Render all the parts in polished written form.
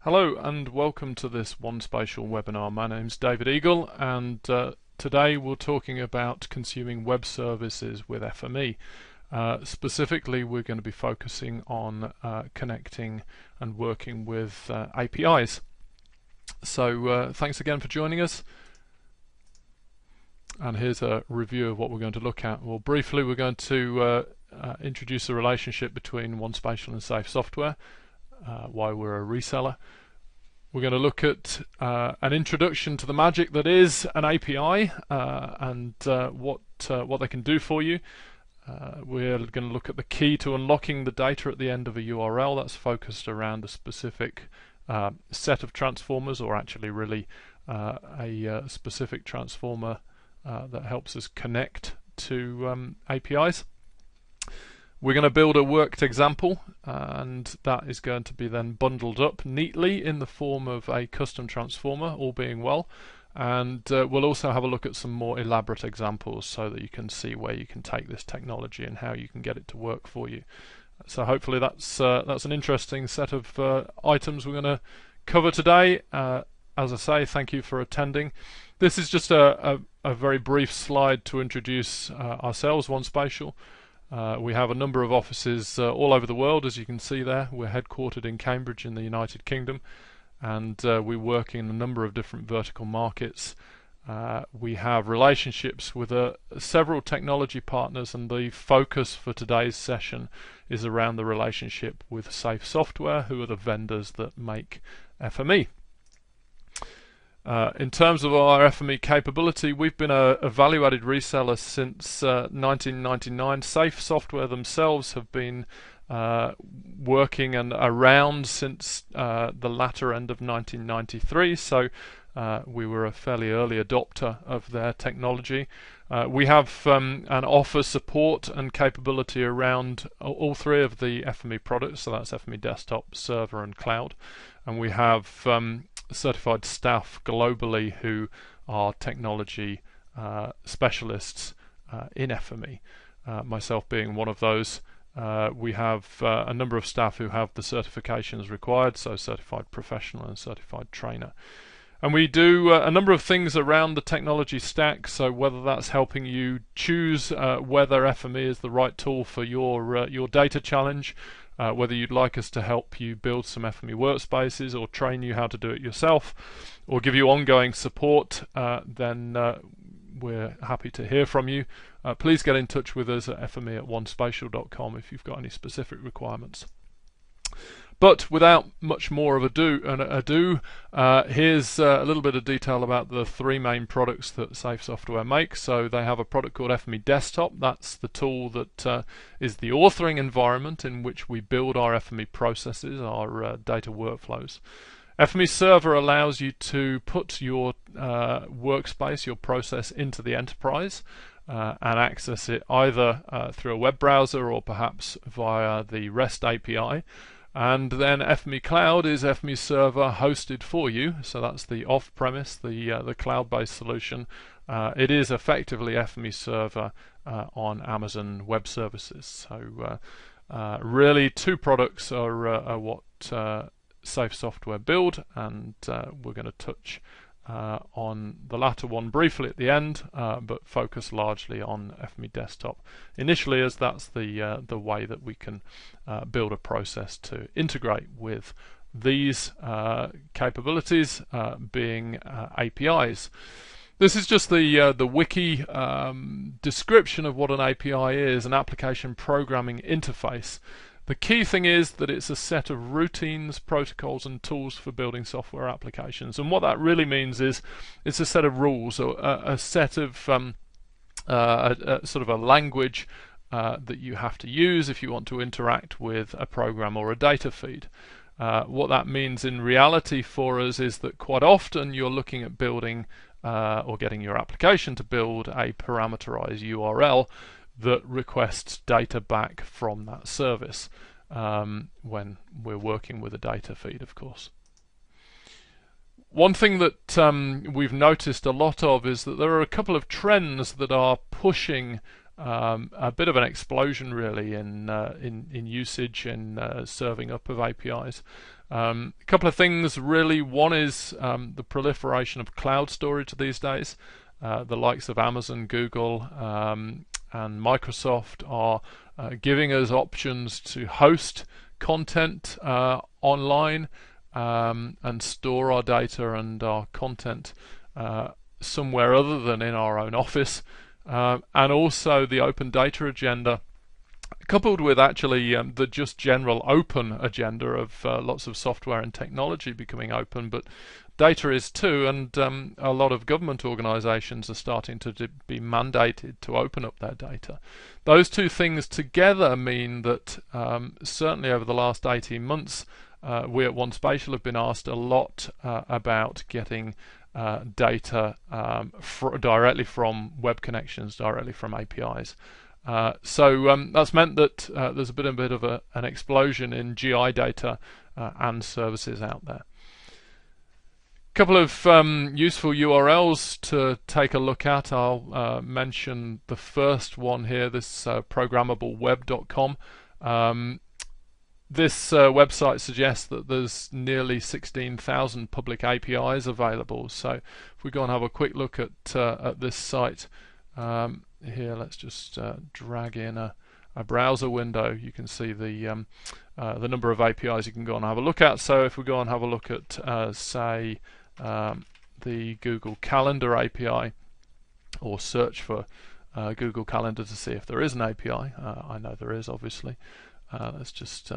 Hello and welcome to this One Spatial webinar. My name's David Eagle, and today we're talking about consuming web services with FME. Specifically, we're going to be focusing on connecting and working with APIs. So thanks again for joining us. And here's a review of what we're going to look at. Well, briefly, we're going to introduce the relationship between One Spatial and Safe Software. Why we're a reseller. We're going to look at an introduction to the magic that is an API and what they can do for you. We're going to look at the key to unlocking the data at the end of a URL. That's focused around a specific set of transformers, or actually really a specific transformer that helps us connect to APIs. We're going to build a worked example, and that is going to be then bundled up neatly in the form of a custom transformer, all being well. And we'll also have a look at some more elaborate examples so that you can see where you can take this technology and how you can get it to work for you. So hopefully that's an interesting set of items we're going to cover today. As I say, thank you for attending. This is just a very brief slide to introduce ourselves, One Spatial. We have a number of offices all over the world, as you can see there. We're headquartered in Cambridge in the United Kingdom, and we work in a number of different vertical markets. We have relationships with several technology partners, and the focus for today's session is around the relationship with Safe Software, who are the vendors that make FME. In terms of our FME capability, we've been a value-added reseller since 1999. Safe Software themselves have been working and around since the latter end of 1993, so we were a fairly early adopter of their technology. We have and offer support and capability around all three of the FME products, so that's FME Desktop, Server and Cloud, and we have certified staff globally who are technology specialists in FME, myself being one of those. We have a number of staff who have the certifications required, so certified professional and certified trainer. And we do a number of things around the technology stack, so whether that's helping you choose whether FME is the right tool for your data challenge, whether you'd like us to help you build some FME workspaces or train you how to do it yourself, or give you ongoing support, then we're happy to hear from you. Please get in touch with us at fme@onespatial.com if you've got any specific requirements. But without much more of ado, here's a little bit of detail about the three main products that Safe Software makes. So they have a product called FME Desktop. That's the tool that is the authoring environment in which we build our FME processes, our data workflows. FME Server allows you to put your workspace, your process, into the enterprise and access it either through a web browser or perhaps via the REST API. And then FME Cloud is FME Server hosted for you, so that's the off-premise, the cloud-based solution. It is effectively FME Server on Amazon Web Services. So really, two products are what Safe Software build, and we're going to touch on the latter one briefly at the end, but focus largely on FME Desktop initially, as that's the way that we can build a process to integrate with these capabilities, being APIs. This is just the wiki description of what an API is: an application programming interface. The key thing is that it's a set of routines, protocols and tools for building software applications, and what that really means is it's a set of rules, or a set of sort of a language that you have to use if you want to interact with a program or a data feed. What that means in reality for us is that quite often you're looking at building or getting your application to build a parameterized URL that requests data back from that service when we're working with a data feed, of course. One thing that we've noticed a lot of is that there are a couple of trends that are pushing a bit of an explosion really in usage and serving up of APIs. A couple of things really. One is the proliferation of cloud storage these days. The likes of Amazon, Google, and Microsoft are giving us options to host content online and store our data and our content somewhere other than in our own office. And also the open data agenda, coupled with actually the just general open agenda of lots of software and technology becoming open, but data is too, and a lot of government organizations are starting to be mandated to open up their data. Those two things together mean that certainly over the last 18 months we at One Spatial have been asked a lot about getting data directly from web connections, directly from APIs. So that's meant that there's a bit of an explosion in GI data and services out there. A couple of useful URLs to take a look at. I'll mention the first one here, this programmableweb.com. This website suggests that there's nearly 16,000 public APIs available. So if we go and have a quick look at this site here, let's just drag in a browser window. You can see the number of APIs you can go and have a look at. So if we go and have a look at say the Google Calendar API, or search for Google Calendar to see if there is an API. I know there is, obviously. Let's just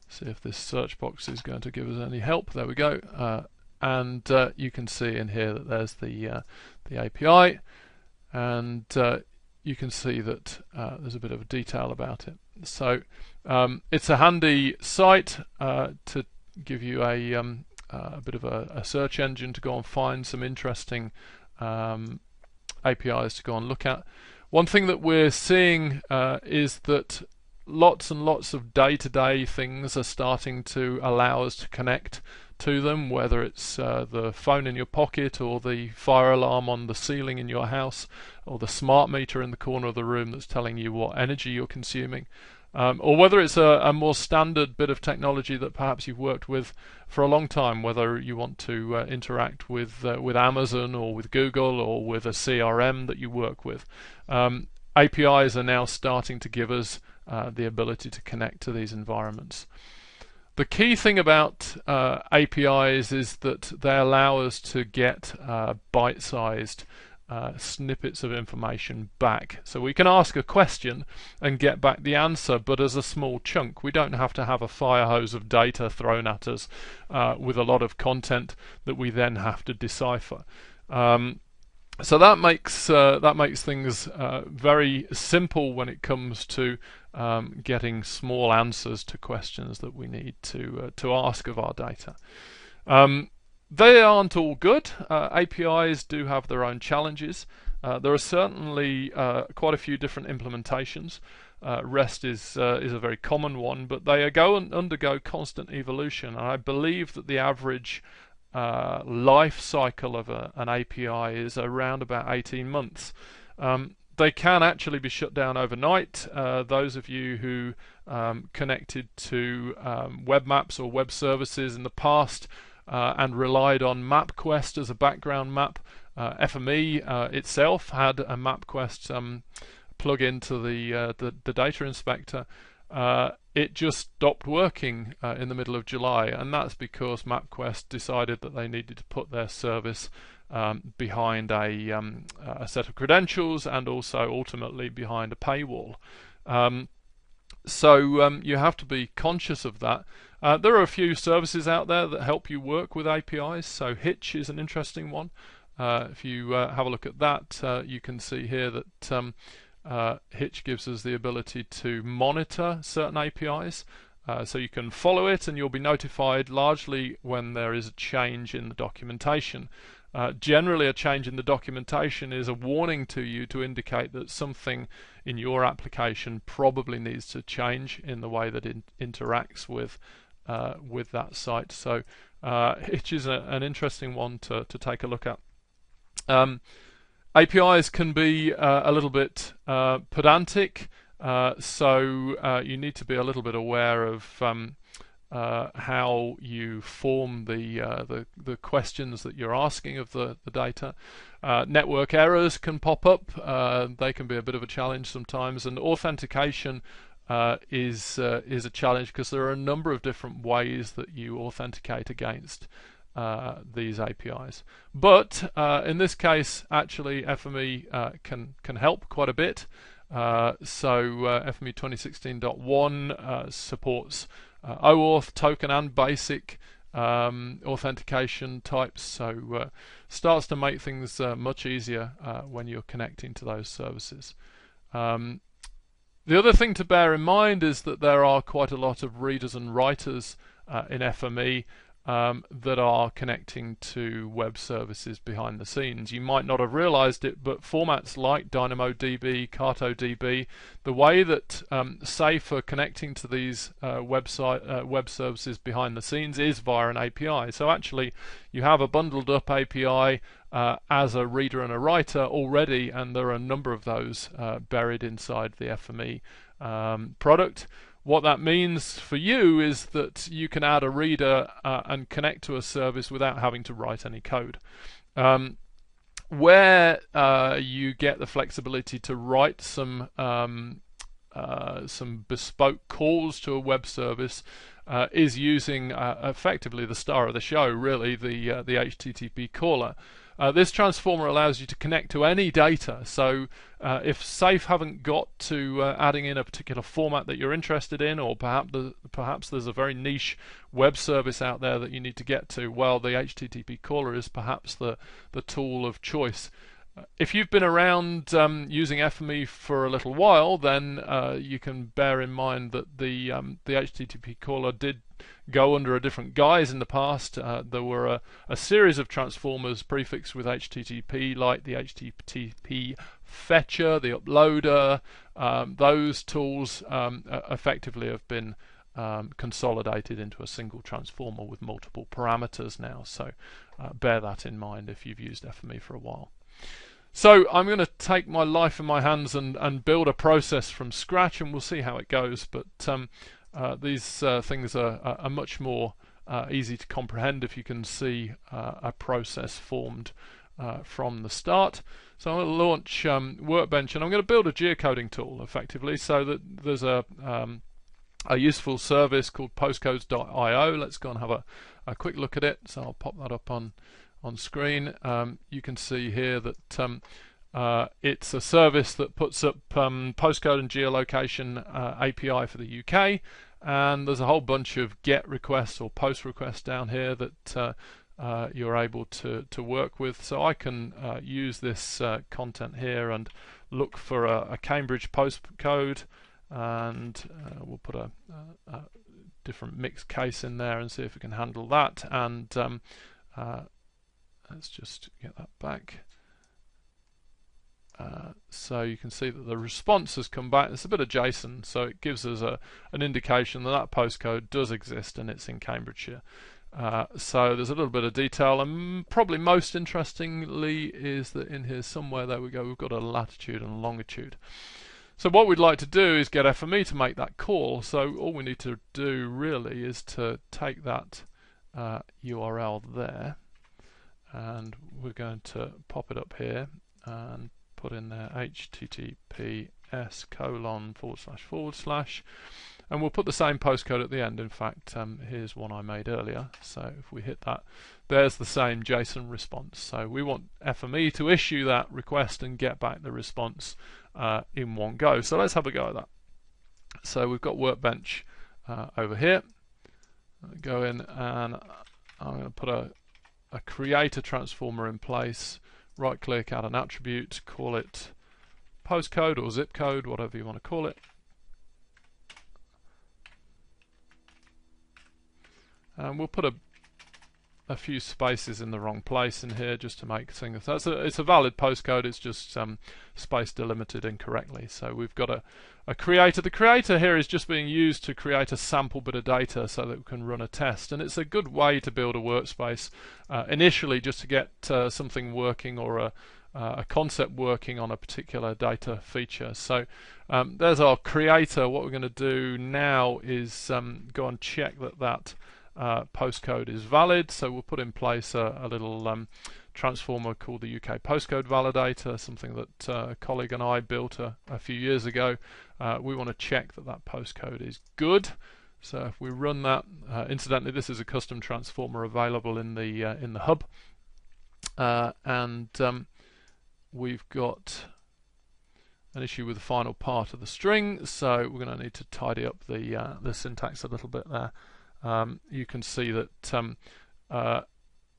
see if this search box is going to give us any help. There we go. And you can see in here that there's the API, and you can see that there's a bit of detail about it. So it's a handy site to give you a bit of a search engine to go and find some interesting APIs to go and look at. One thing that we're seeing is that lots and lots of day-to-day things are starting to allow us to connect to them, whether it's the phone in your pocket, or the fire alarm on the ceiling in your house, or the smart meter in the corner of the room that's telling you what energy you're consuming, or whether it's a more standard bit of technology that perhaps you've worked with for a long time, whether you want to interact with Amazon or with Google or with a CRM that you work with. APIs are now starting to give us the ability to connect to these environments. The key thing about APIs is that they allow us to get bite-sized snippets of information back. So we can ask a question and get back the answer, but as a small chunk. We don't have to have a fire hose of data thrown at us with a lot of content that we then have to decipher. So that makes things very simple when it comes to getting small answers to questions that we need to ask of our data. They aren't all good. APIs do have their own challenges. There are certainly quite a few different implementations. REST is a very common one, but they undergo constant evolution. And I believe that the average life cycle of an API is around about 18 months. They can actually be shut down overnight. Those of you who connected to web maps or web services in the past and relied on MapQuest as a background map, FME itself had a MapQuest plug-in to the data inspector. It just stopped working in the middle of July, and that's because MapQuest decided that they needed to put their service behind a set of credentials, and also ultimately behind a paywall. So you have to be conscious of that. There are a few services out there that help you work with APIs. So Hitch is an interesting one. If you have a look at that, you can see here that Hitch gives us the ability to monitor certain APIs. So you can follow it and you'll be notified largely when there is a change in the documentation. Generally, a change in the documentation is a warning to you to indicate that something in your application probably needs to change in the way that it interacts with that site. So Hitch is an interesting one to take a look at. APIs can be a little bit pedantic, so you need to be a little bit aware of how you form the questions that you're asking of the data. Network errors can pop up. They can be a bit of a challenge sometimes, and authentication is a challenge because there are a number of different ways that you authenticate against these APIs. But in this case, actually, FME can help quite a bit. So FME 2016.1 supports OAuth, token, and basic authentication types, so starts to make things much easier when you're connecting to those services. The other thing to bear in mind is that there are quite a lot of readers and writers in FME that are connecting to web services behind the scenes. You might not have realized it, but formats like DynamoDB, CartoDB, the way that Safe are connecting to these web services behind the scenes is via an API. So actually you have a bundled up API as a reader and a writer already, and there are a number of those buried inside the FME product. What that means for you is that you can add a reader and connect to a service without having to write any code. Where you get the flexibility to write some bespoke calls to a web service is using effectively the star of the show, really, the HTTP caller. This transformer allows you to connect to any data, so if Safe haven't got to adding in a particular format that you're interested in, or perhaps there's a very niche web service out there that you need to get to, well, the HTTP caller is perhaps the tool of choice. If you've been around using FME for a little while, then you can bear in mind that the HTTP caller did go under a different guise in the past. There were a series of transformers prefixed with HTTP, like the HTTP fetcher, the uploader. Those tools effectively have been consolidated into a single transformer with multiple parameters now, so bear that in mind if you've used FME for a while. So I'm going to take my life in my hands and build a process from scratch, and we'll see how it goes. But these things are much more easy to comprehend if you can see a process formed from the start. So I'm going to launch Workbench, and I'm going to build a geocoding tool effectively, so that there's a useful service called postcodes.io. Let's go and have a quick look at it. So I'll pop that up on screen. You can see here that it's a service that puts up postcode and geolocation API for the UK, and there's a whole bunch of GET requests or POST requests down here that you're able to work with. So I can use this content here and look for a Cambridge postcode, and we'll put a different mixed case in there and see if we can handle that. And let's just get that back. So you can see that the response has come back. It's a bit of JSON, so it gives us an indication that postcode does exist and it's in Cambridgeshire. So there's a little bit of detail, and probably most interestingly is that in here somewhere, there we go, we've got a latitude and a longitude. So what we'd like to do is get FME to make that call. So all we need to do really is to take that URL there, and we're going to pop it up here and put in there https://, and we'll put the same postcode at the end. In fact, here's one I made earlier, so if we hit that, there's the same JSON response. So we want FME to issue that request and get back the response in one go. So let's have a go at that. So we've got Workbench over here. I'll go in and I'm going to put a create a transformer in place, right click, add an attribute, call it postcode or zip code, whatever you want to call it. And we'll put a few spaces in the wrong place in here just to make things. It's a valid postcode, it's just space delimited incorrectly. So we've got a creator. The creator here is just being used to create a sample bit of data so that we can run a test, and it's a good way to build a workspace initially, just to get something working, or a concept working on a particular data feature. So there's our creator. What we're going to do now is go and check that that postcode is valid. So we'll put in place a little transformer called the UK postcode validator, something that a colleague and I built a few years ago. We want to check that that postcode is good. So if we run that, incidentally, this is a custom transformer available in the hub, and we've got an issue with the final part of the string, so we're going to need to tidy up the syntax a little bit there. You can see that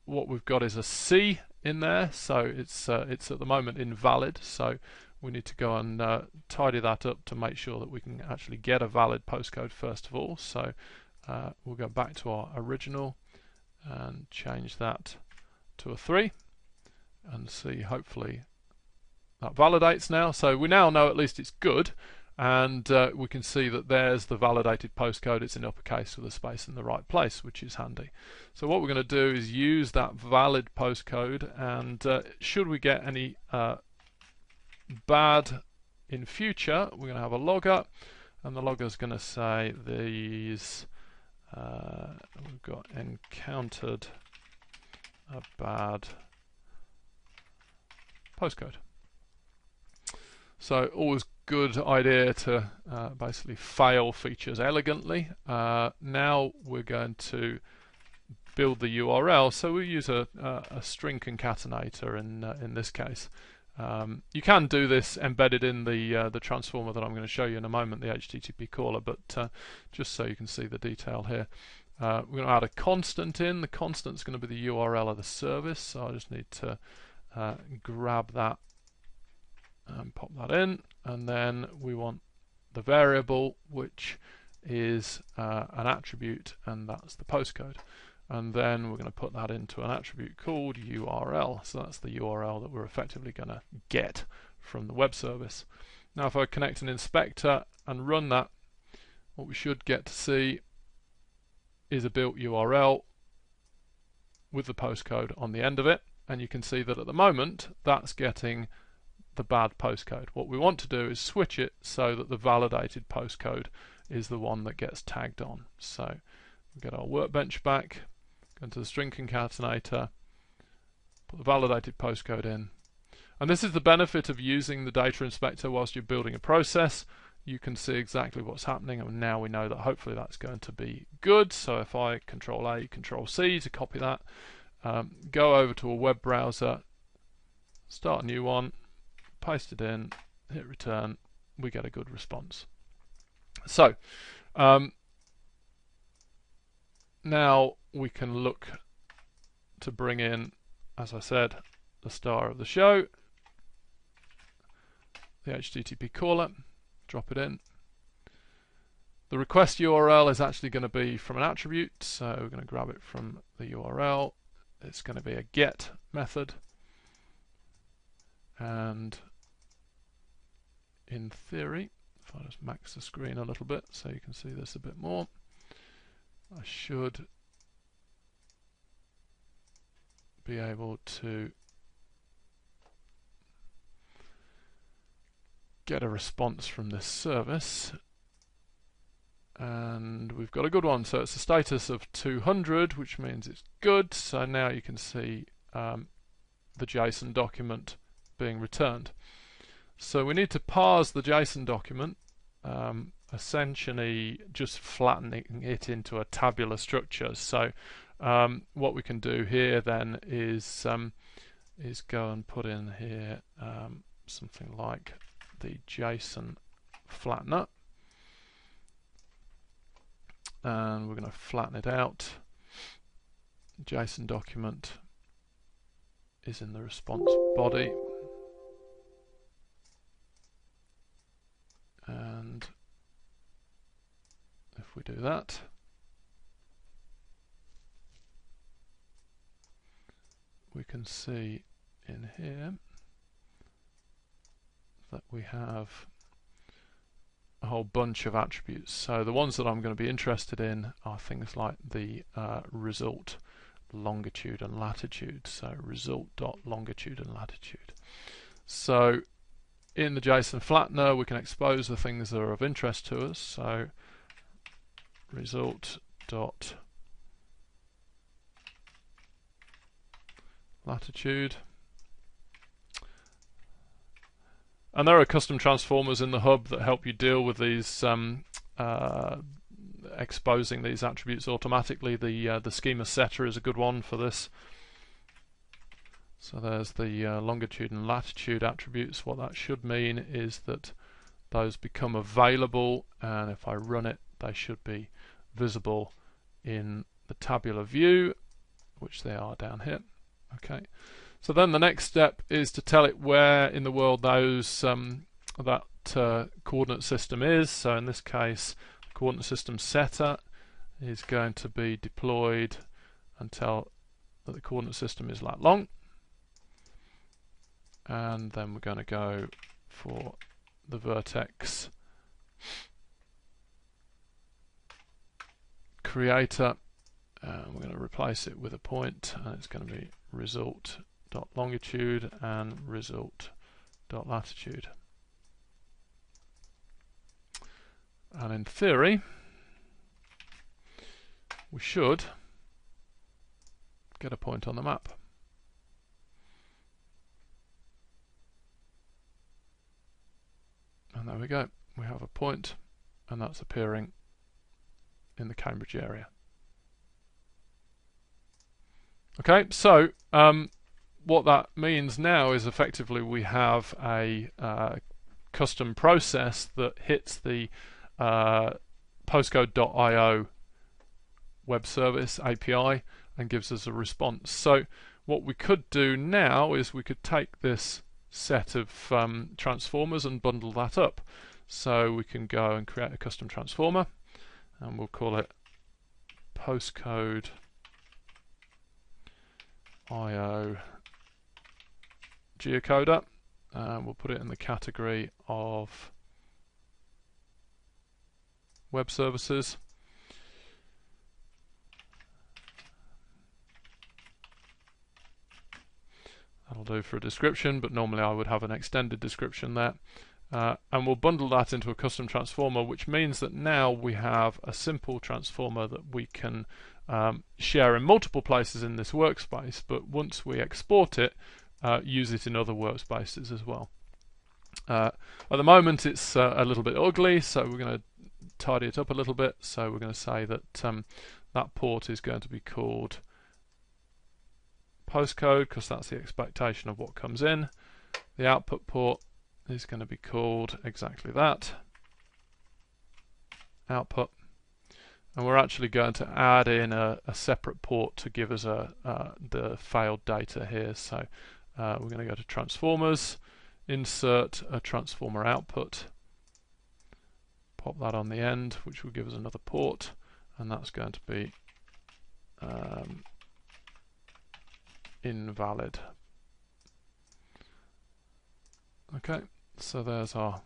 what we've got is a C in there, so it's at the moment invalid. So we need to go and tidy that up to make sure that we can actually get a valid postcode first of all. So we'll go back to our original and change that to a 3 and see, hopefully that validates now. So we now know at least it's good, and we can see that there's the validated postcode. It's in uppercase with a space in the right place, which is handy. So what we're going to do is use that valid postcode, and should we get any bad in future, we're going to have a logger, and the logger is going to say these we've got encountered a bad postcode. So always good idea to basically fail features elegantly. Now we're going to build the URL, so we use a string concatenator in this case. You can do this embedded in the transformer that I'm going to show you in a moment, the HTTP caller, but just so you can see the detail here. We're going to add a constant in. The constant is going to be the URL of the service, so I just need to grab that and pop that in, and then we want the variable, which is an attribute, and that's the postcode. And then we're going to put that into an attribute called URL. So that's the URL that we're effectively going to get from the web service. Now if I connect an inspector and run that, what we should get to see is a built URL with the postcode on the end of it. And you can see that at the moment that's getting the bad postcode. What we want to do is switch it so that the validated postcode is the one that gets tagged on. So we get our workbench back, go into the string concatenator, put the validated postcode in. And this is the benefit of using the data inspector whilst you're building a process. You can see exactly what's happening, and now we know that hopefully that's going to be good. So if I Control A, Control C to copy that, go over to a web browser, start a new one, paste it in, hit return, we get a good response. So now we can look to bring in, as I said, the star of the show, the HTTP caller, drop it in. The request URL is actually going to be from an attribute, so we're going to grab it from the URL. It's going to be a get method, and in theory, if I just max the screen a little bit so you can see this a bit more, I should be able to get a response from this service, and we've got a good one. So it's a status of 200, which means it's good. So now you can see the JSON document being returned. So we need to parse the JSON document, essentially just flattening it into a tabular structure. So what we can do here then is go and put in here something like the JSON flattener, and we're going to flatten it out. JSON document is in the response body, and if we do that, we can see in here that we have a whole bunch of attributes. So the ones that I'm going to be interested in are things like the result longitude and latitude. So result.longitude and latitude. So in the JSON flattener, we can expose the things that are of interest to us. So result dot latitude. And there are custom transformers in the hub that help you deal with these exposing these attributes automatically. The schema setter is a good one for this. So there's the longitude and latitude attributes. What that should mean is that those become available, and if I run it, they should be visible in the tabular view, which they are down here. Okay. So then the next step is to tell it where in the world those that coordinate system is. So in this case, the coordinate system setter is going to be deployed and tell that the coordinate system is lat long. And then we're going to go for the vertex creator, and we're going to replace it with a point, and it's going to be result.longitude and result.latitude. And in theory, we should get a point on the map. And there we go, we have a point, and that's appearing in the Cambridge area. Okay, so what that means now is effectively we have a custom process that hits the postcode.io web service API and gives us a response. So what we could do now is we could take this set of transformers and bundle that up. So we can go and create a custom transformer, and we'll call it postcode.io geocoder, and we'll put it in the category of web services. That'll do for a description, but normally I would have an extended description there. And we'll bundle that into a custom transformer, which means that now we have a simple transformer that we can share in multiple places in this workspace, but once we export it, use it in other workspaces as well. At the moment it's a little bit ugly, so we're going to tidy it up a little bit. So we're going to say that that port is going to be called postcode, because that's the expectation of what comes in. The output port is going to be called exactly that, output, and we're actually going to add in a separate port to give us the failed data here. So we're going to go to transformers, insert a transformer output, pop that on the end, which will give us another port, and that's going to be invalid. Okay, so there's our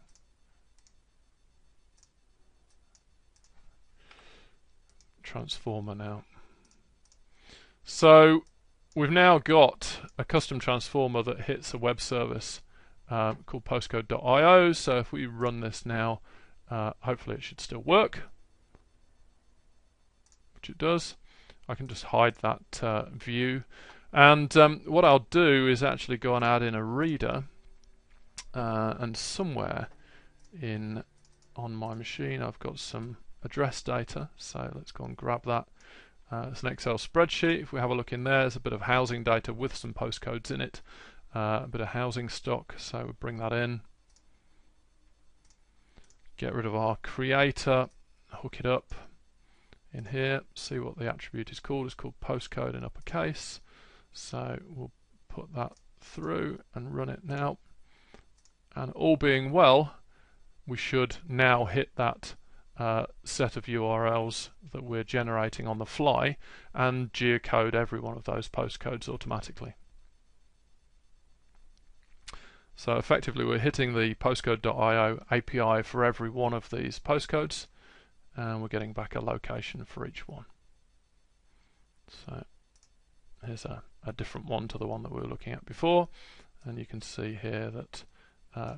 transformer now. So we've now got a custom transformer that hits a web service called postcode.io. So if we run this now, hopefully it should still work, which it does. I can just hide that view. And what I'll do is actually go and add in a reader, and somewhere on my machine I've got some address data, so let's go and grab that. It's an Excel spreadsheet. If we have a look in there, there's a bit of housing data with some postcodes in it, a bit of housing stock, so we bring that in, get rid of our creator, hook it up in here, see what the attribute is called. It's called postcode in uppercase. So we'll put that through and run it now, and all being well, we should now hit that set of URLs that we're generating on the fly and geocode every one of those postcodes automatically. So effectively we're hitting the postcode.io API for every one of these postcodes, and we're getting back a location for each one. So here's a different one to the one that we were looking at before, and you can see here that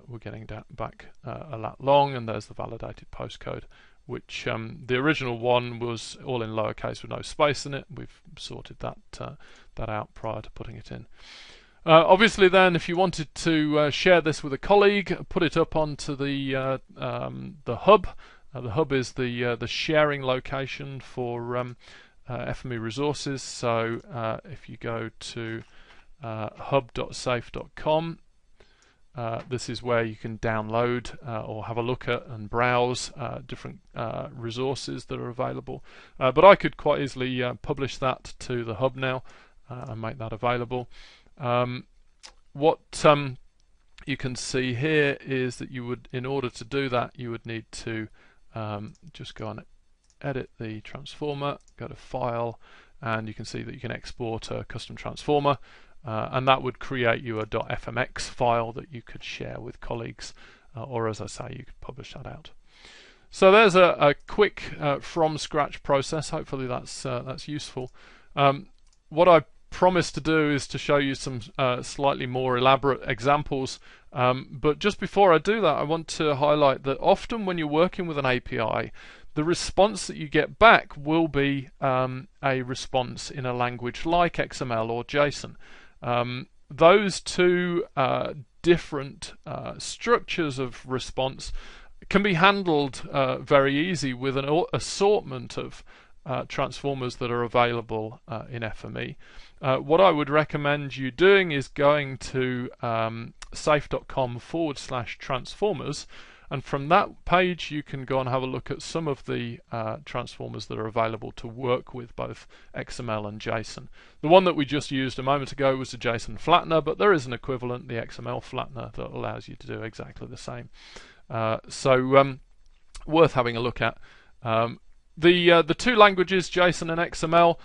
we're getting back a lat long, and there's the validated postcode, which the original one was all in lowercase with no space in it. We've sorted that out prior to putting it in. Obviously then, if you wanted to share this with a colleague, put it up onto the hub. The hub is the sharing location for FME resources. So if you go to hub.safe.com, this is where you can download or have a look at and browse different resources that are available. But I could quite easily publish that to the hub now and make that available. What you can see here is that you would, in order to do that, you would need to just go and edit the transformer, go to File, and you can see that you can export a custom transformer, and that would create you a .fmx file that you could share with colleagues, or as I say, you could publish that out. So there's a quick from scratch process. Hopefully that's useful. What I promised to do is to show you some slightly more elaborate examples, but just before I do that, I want to highlight that often when you're working with an API, the response that you get back will be a response in a language like XML or JSON. Those two different structures of response can be handled very easy with an assortment of transformers that are available in FME. What I would recommend you doing is going to safe.com/transformers, and from that page you can go and have a look at some of the transformers that are available to work with both XML and JSON. The one that we just used a moment ago was the JSON flattener, but there is an equivalent, the XML flattener, that allows you to do exactly the same. So worth having a look at. The two languages, JSON and XML,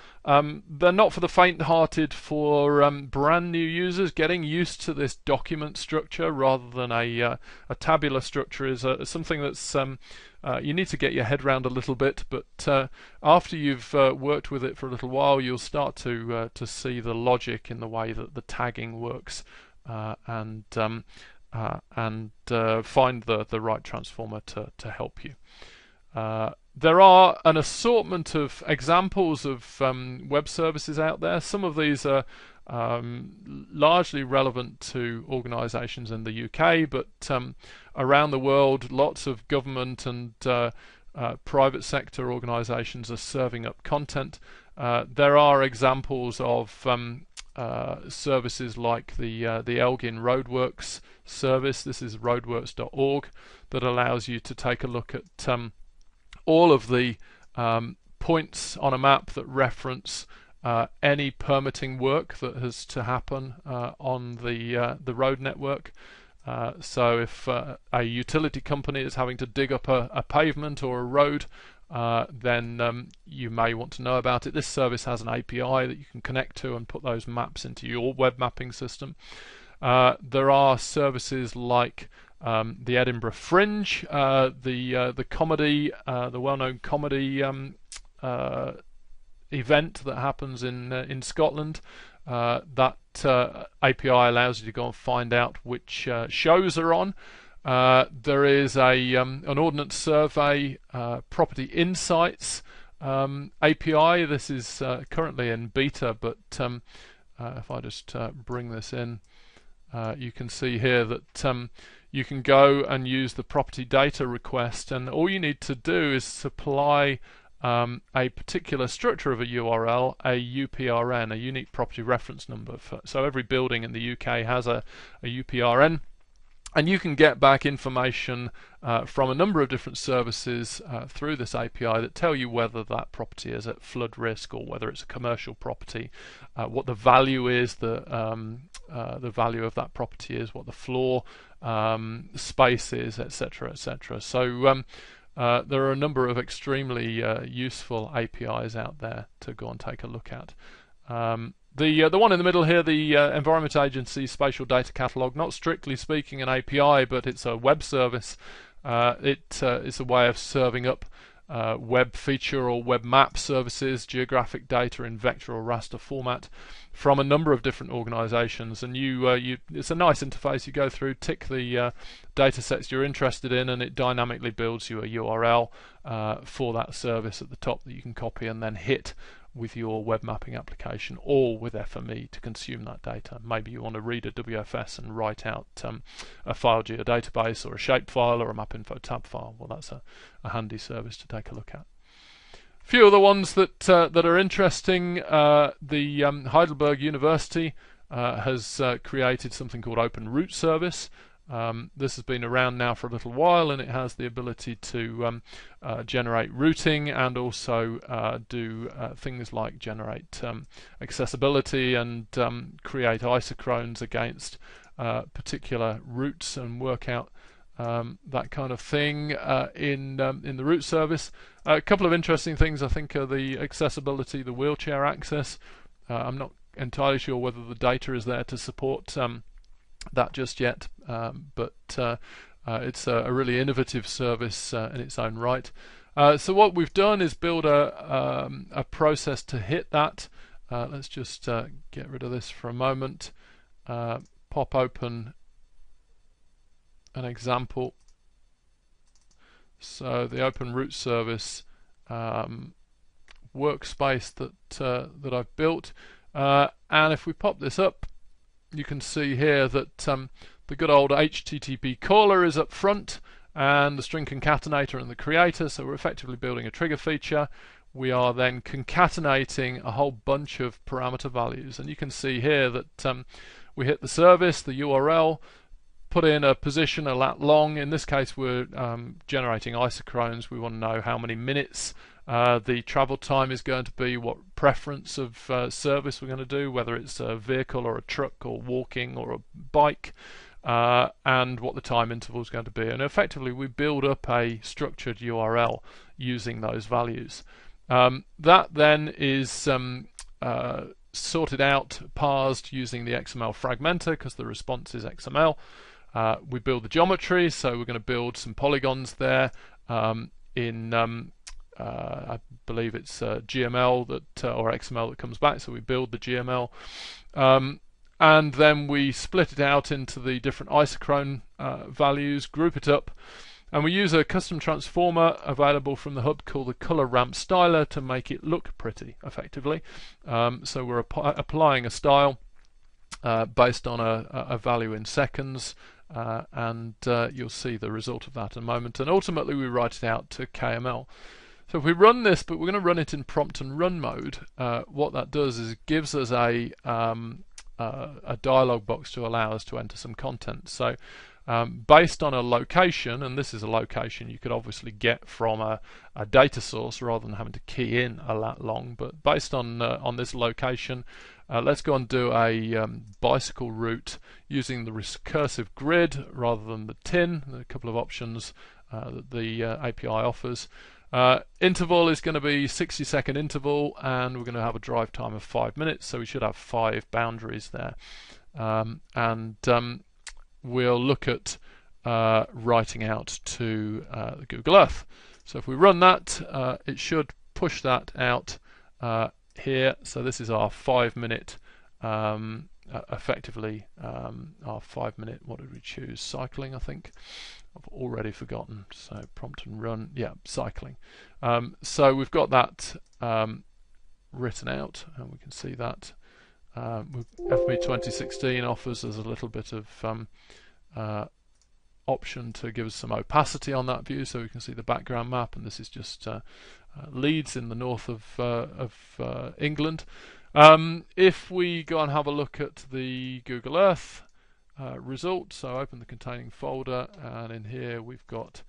they're not for the faint-hearted. For brand new users, getting used to this document structure rather than a tabular structure is something that's you need to get your head around a little bit. But after you've worked with it for a little while, you'll start to see the logic in the way that the tagging works, and find the right transformer to help you. There are an assortment of examples of web services out there. Some of these are largely relevant to organisations in the UK, but around the world, lots of government and private sector organisations are serving up content. There are examples of services like the Elgin Roadworks service. This is roadworks.org, that allows you to take a look at all of the points on a map that reference any permitting work that has to happen on the road network. So if a utility company is having to dig up a pavement or a road, then you may want to know about it. This service has an API that you can connect to and put those maps into your web mapping system. There are services like the Edinburgh Fringe, the comedy, the well-known comedy event that happens in Scotland. That API allows you to go and find out which shows are on. There is an Ordnance Survey Property Insights API. This is currently in beta, but if I just bring this in, you can see here that you can go and use the property data request, and all you need to do is supply a particular structure of a URL, a UPRN, a unique property reference number. So every building in the UK has a UPRN, and you can get back information from a number of different services through this API that tell you whether that property is at flood risk or whether it's a commercial property, what the value is, the value of that property is, what the floor space is, etc., etc. So there are a number of extremely useful APIs out there to go and take a look at. The one in the middle here, the Environment Agency Spatial Data Catalog, not strictly speaking an API, but it's a web service. It's a way of serving up web feature or web map services, geographic data in vector or raster format from a number of different organizations. And it's a nice interface. You go through, tick the data sets you're interested in, and it dynamically builds you a URL for that service at the top that you can copy and then hit with your web mapping application or with FME to consume that data. Maybe you want to read a WFS and write out a file geodatabase or a shapefile or a mapinfo tab file. Well, that's a handy service to take a look at. A few other ones that are interesting. The Heidelberg University has created something called OpenRoute Service. This has been around now for a little while, and it has the ability to generate routing and also do things like generate accessibility and create isochrones against particular routes and work out that kind of thing in the route service. A couple of interesting things, I think, are the accessibility, the wheelchair access. I'm not entirely sure whether the data is there to support that just yet, but it's a really innovative service in its own right. So what we've done is build a process to hit that. Let's just get rid of this for a moment. Pop open an example. So the OpenRoute Service workspace that I've built, and if we pop this up, you can see here that the good old HTTP caller is up front and the string concatenator and the creator. So we're effectively building a trigger feature. We are then concatenating a whole bunch of parameter values, and you can see here that we hit the service, the URL, put in a position, a lat long. In this case, we're generating isochrones. We want to know how many minutes the travel time is going to be, what preference of service we're going to do, whether it's a vehicle or a truck or walking or a bike, and what the time interval is going to be. And effectively, we build up a structured URL using those values. That then is sorted out, parsed using the XML fragmenter because the response is XML. We build the geometry, so we're going to build some polygons there in I believe it's GML that or XML that comes back, so we build the GML, and then we split it out into the different isochrone values, group it up, and we use a custom transformer available from the hub called the color ramp styler to make it look pretty effectively. So we're applying a style based on a value in seconds, and you'll see the result of that in a moment, and ultimately we write it out to KML. So if we run this, but we're going to run it in prompt and run mode, what that does is it gives us a dialog box to allow us to enter some content. So based on a location, and this is a location you could obviously get from a data source rather than having to key in a lat long, but based on this location, let's go and do a bicycle route using the recursive grid rather than the tin. There are a couple of options that the API offers. Interval is going to be 60-second interval, and we're going to have a drive time of 5 minutes, so we should have 5 boundaries there. And we'll look at writing out to Google Earth. So if we run that, it should push that out here. So this is our 5 minute, effectively our 5 minute, what did we choose? Cycling, I think. I've already forgotten. So prompt and run, yeah, cycling. So we've got that written out, and we can see that. FME 2016 offers us a little bit of option to give us some opacity on that view, so we can see the background map, and this is just Leeds in the north of England. If we go and have a look at the Google Earth result, so open the containing folder, and in here we've got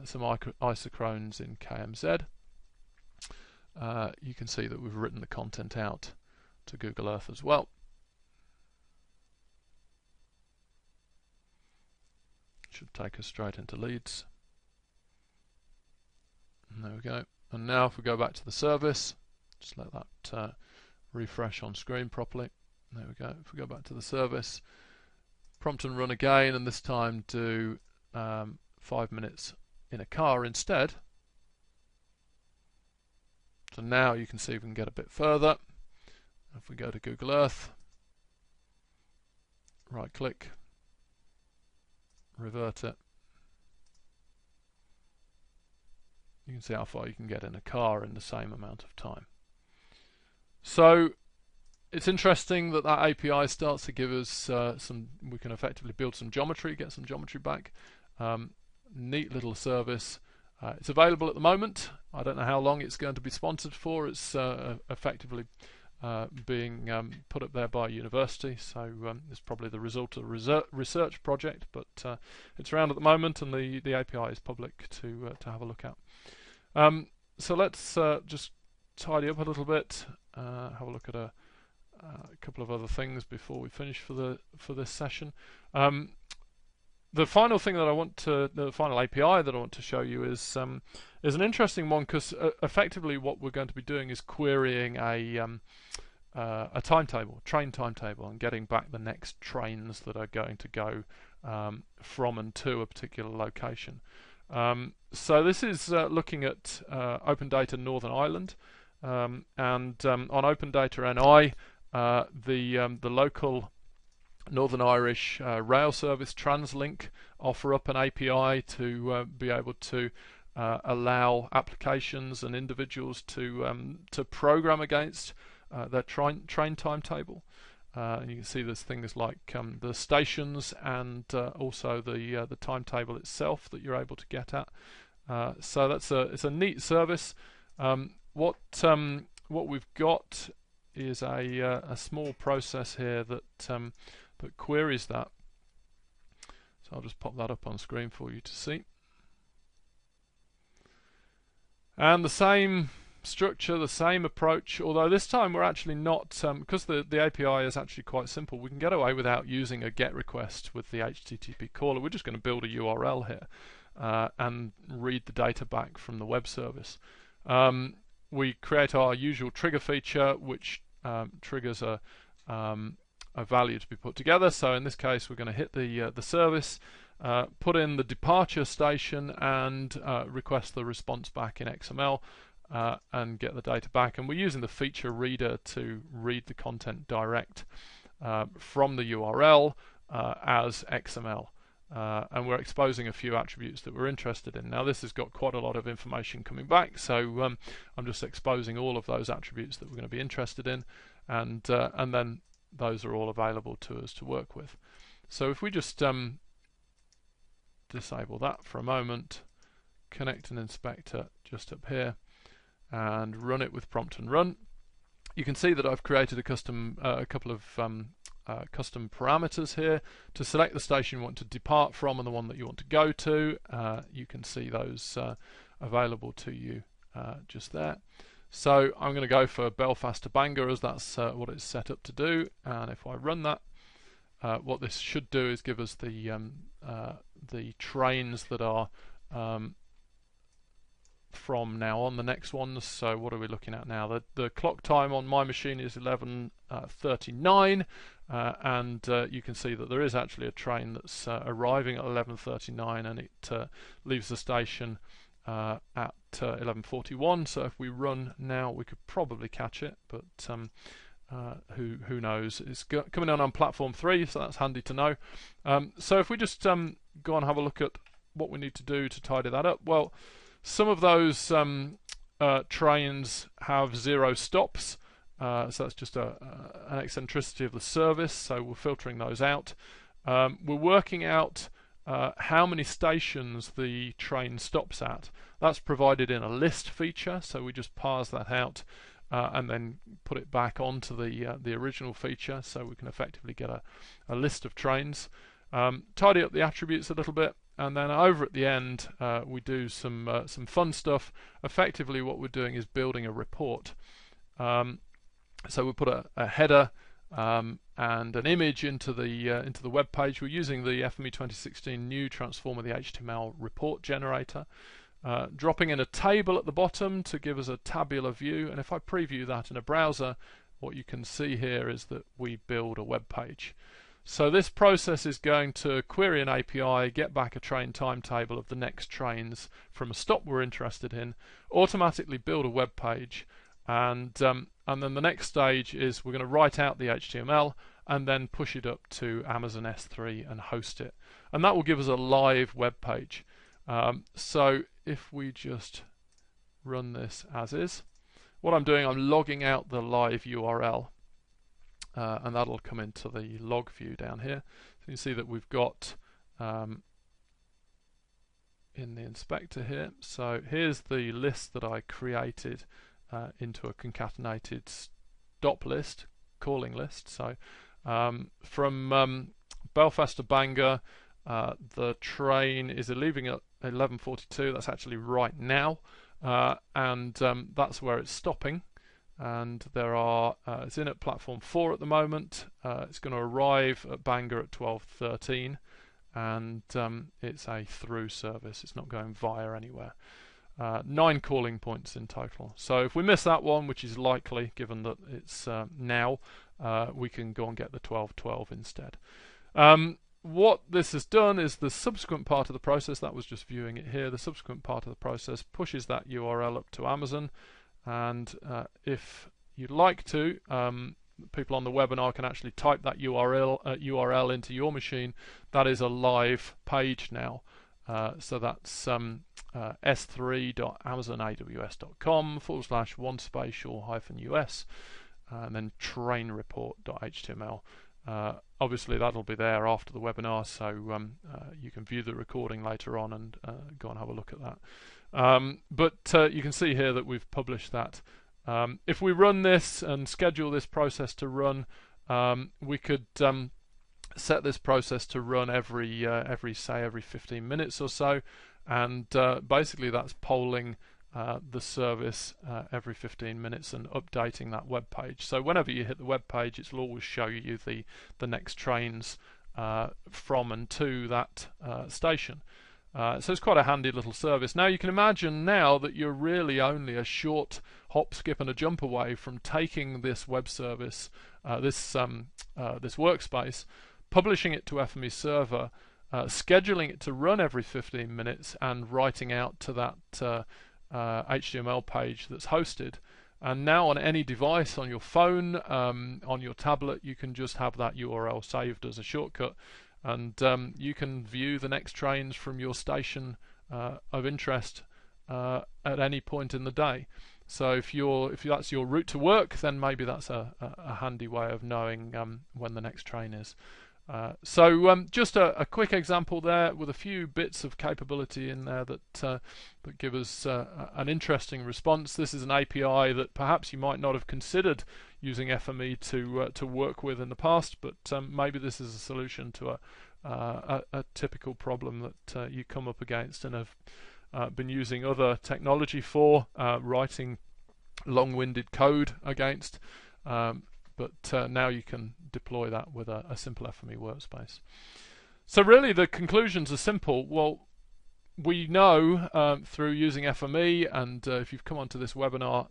some isochrones in KMZ. You can see that we've written the content out to Google Earth as well. Should take us straight into Leeds. And there we go. And now if we go back to the service, just let that refresh on screen properly. There we go. If we go back to the service, prompt and run again, and this time do 5 minutes in a car instead. stopped. And now you can see we can get a bit further. If we go to Google Earth, right click, revert it, you can see how far you can get in a car in the same amount of time. So it's interesting that that API starts to give us we can effectively build some geometry, get some geometry back. Neat little service. It's available at the moment. I don't know how long it's going to be sponsored for. It's effectively being put up there by a university, so it's probably the result of a research project, but it's around at the moment, and the API is public to have a look at. So let's just tidy up a little bit, have a look at a couple of other things before we finish for this session. The final thing that I want to, the final API that I want to show you is an interesting one, because effectively what we're going to be doing is querying a timetable, train timetable, and getting back the next trains that are going to go from and to a particular location. So this is looking at Open Data Northern Ireland, and on Open Data NI, the local Northern Irish rail service TransLink offer up an API to be able to allow applications and individuals to program against their train timetable. And you can see there's things like the stations and also the timetable itself that you're able to get at. So it's a neat service. What we've got is a small process here that queries that. So I'll just pop that up on screen for you to see. And the same structure, the same approach, although this time we're actually not, because the API is actually quite simple, we can get away without using a GET request with the HTTP caller. We're just going to build a URL here and read the data back from the web service. We create our usual trigger feature, which triggers a value to be put together. So in this case, we're going to hit the service, put in the departure station, and request the response back in XML, and get the data back. And we're using the feature reader to read the content direct from the URL as XML. And we're exposing a few attributes that we're interested in. Now this has got quite a lot of information coming back, so I'm just exposing all of those attributes that we're going to be interested in, and then those are all available to us to work with. So if we just disable that for a moment, connect an inspector just up here, and run it with prompt and run, you can see that I've created a couple of custom parameters here to select the station you want to depart from and the one that you want to go to. You can see those available to you just there. So I'm going to go for Belfast to Bangor, as that's what it's set up to do. And if I run that, what this should do is give us the trains that are from now on, the next ones. So what are we looking at now? The clock time on my machine is 11:39, and you can see that there is actually a train that's arriving at 11:39, and it leaves the station at 11:41. So if we run now, we could probably catch it, but who knows? It's coming on platform 3, so that's handy to know. So if we just go and have a look at what we need to do to tidy that up, well, some of those trains have 0 stops, so that's just an eccentricity of the service, so we're filtering those out. We're working out how many stations the train stops at. That's provided in a list feature, so we just parse that out and then put it back onto the original feature, so we can effectively get a list of trains. Tidy up the attributes a little bit, and then over at the end we do some fun stuff. Effectively what we're doing is building a report. So we put a header and an image into the web page. We're using the FME 2016 new Transformer the HTML report generator, dropping in a table at the bottom to give us a tabular view. And if I preview that in a browser, what you can see here is that we build a web page. So this process is going to query an API, get back a train timetable of the next trains from a stop we're interested in, automatically build a web page, And then the next stage is we're going to write out the HTML and then push it up to Amazon S3 and host it. And that will give us a live web page. So if we just run this as is, what I'm doing, I'm logging out the live URL, and that'll come into the log view down here. So you can see that we've got in the inspector here. So here's the list that I created into a concatenated stop list, calling list. So from Belfast to Bangor, the train is leaving at 11:42. That's actually right now, and that's where it's stopping. And there are it's in at platform 4 at the moment. It's going to arrive at Bangor at 12:13, and it's a through service. It's not going via anywhere. 9 calling points in total. So if we miss that one, which is likely given that it's now, we can go and get the 12:12 instead. What this has done is the subsequent part of the process, that was just viewing it here, the subsequent part of the process pushes that URL up to Amazon, and if you'd like to, people on the webinar can actually type that URL into your machine. That is a live page now. So that's s3.amazonaws.com/1/US and then trainreport.html. Obviously that'll be there after the webinar, so you can view the recording later on and go and have a look at that. But you can see here that we've published that. If we run this and schedule this process to run, we could set this process to run every 15 minutes or so, and basically that's polling the service every 15 minutes and updating that web page. So whenever you hit the web page, it'll always show you the next trains from and to that station. So it's quite a handy little service. Now you can imagine now that you're really only a short hop, skip and a jump away from taking this web service, this workspace, publishing it to FME server, scheduling it to run every 15 minutes and writing out to that HTML page that's hosted. And now on any device, on your phone, on your tablet, you can just have that URL saved as a shortcut, and you can view the next trains from your station of interest at any point in the day. So if that's your route to work, then maybe that's a handy way of knowing when the next train is. So just a quick example there with a few bits of capability in there that give us an interesting response. This is an API that perhaps you might not have considered using FME to work with in the past, but maybe this is a solution to a typical problem that you come up against and have been using other technology for, writing long-winded code against. But now you can deploy that with a simple FME workspace. So really the conclusions are simple. Well, we know through using FME, and if you've come onto this webinar,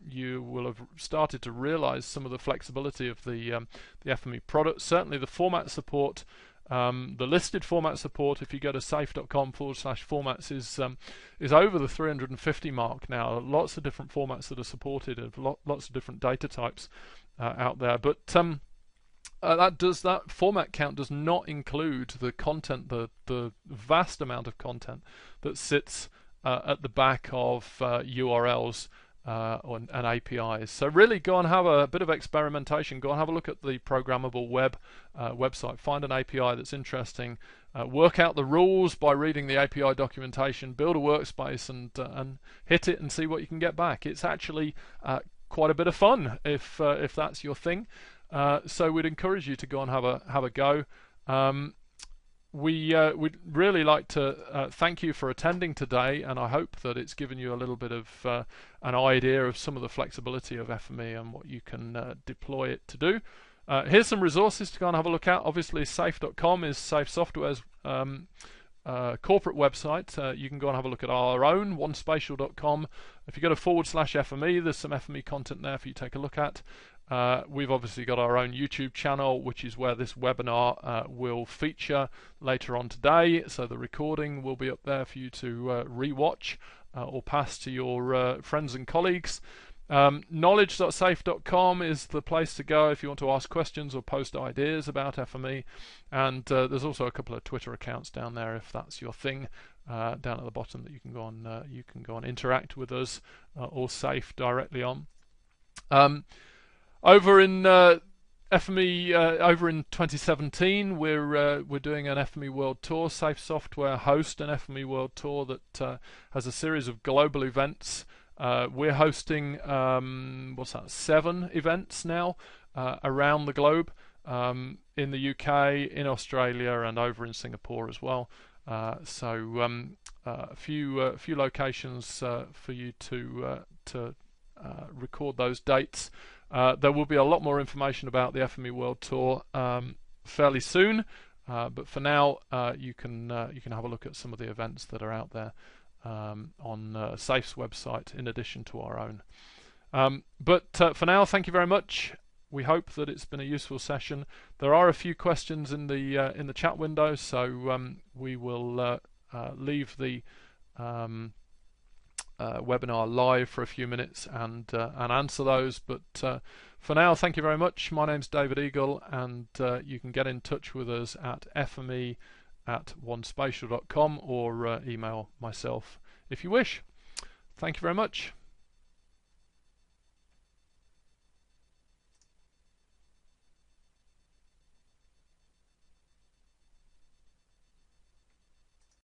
you will have started to realize some of the flexibility of the FME product. Certainly the format support, the listed format support, if you go to safe.com/formats, is over the 350 mark now. Lots of different formats that are supported, of lots of different data types out there, but that format count does not include the content, the vast amount of content that sits at the back of URLs and APIs. So really go and have a bit of experimentation. Go and have a look at the Programmable Web website. Find an API that's interesting. Work out the rules by reading the API documentation. Build a workspace and hit it and see what you can get back. It's actually quite a bit of fun if that's your thing. So we'd encourage you to go and have a go. We'd really like to thank you for attending today, and I hope that it's given you a little bit of an idea of some of the flexibility of FME and what you can deploy it to do. Here's some resources to go and have a look at. Obviously safe.com is Safe Software's corporate website. You can go and have a look at our own, onespatial.com. If you go to /FME, there's some FME content there for you to take a look at. We've obviously got our own YouTube channel, which is where this webinar will feature later on today. So the recording will be up there for you to re-watch or pass to your friends and colleagues. Knowledge.safe.com is the place to go if you want to ask questions or post ideas about FME, and there's also a couple of Twitter accounts down there if that's your thing, down at the bottom that you can go on interact with us or Safe directly on. Over in FME, over in 2017, we're doing an FME World Tour. Safe Software host an FME World Tour that has a series of global events. We're hosting 7 events now around the globe, in the UK, in Australia, and over in Singapore as well. So a few locations for you to record those dates. There will be a lot more information about the FME World Tour fairly soon, but for now you can have a look at some of the events that are out there on Safe's website in addition to our own. But for now, thank you very much. We hope that it's been a useful session. There are a few questions in the chat window, so we will leave the webinar live for a few minutes and answer those. But for now, thank you very much. My name's David Eagle, and you can get in touch with us at fme@onespatial.com or email myself if you wish. Thank you very much.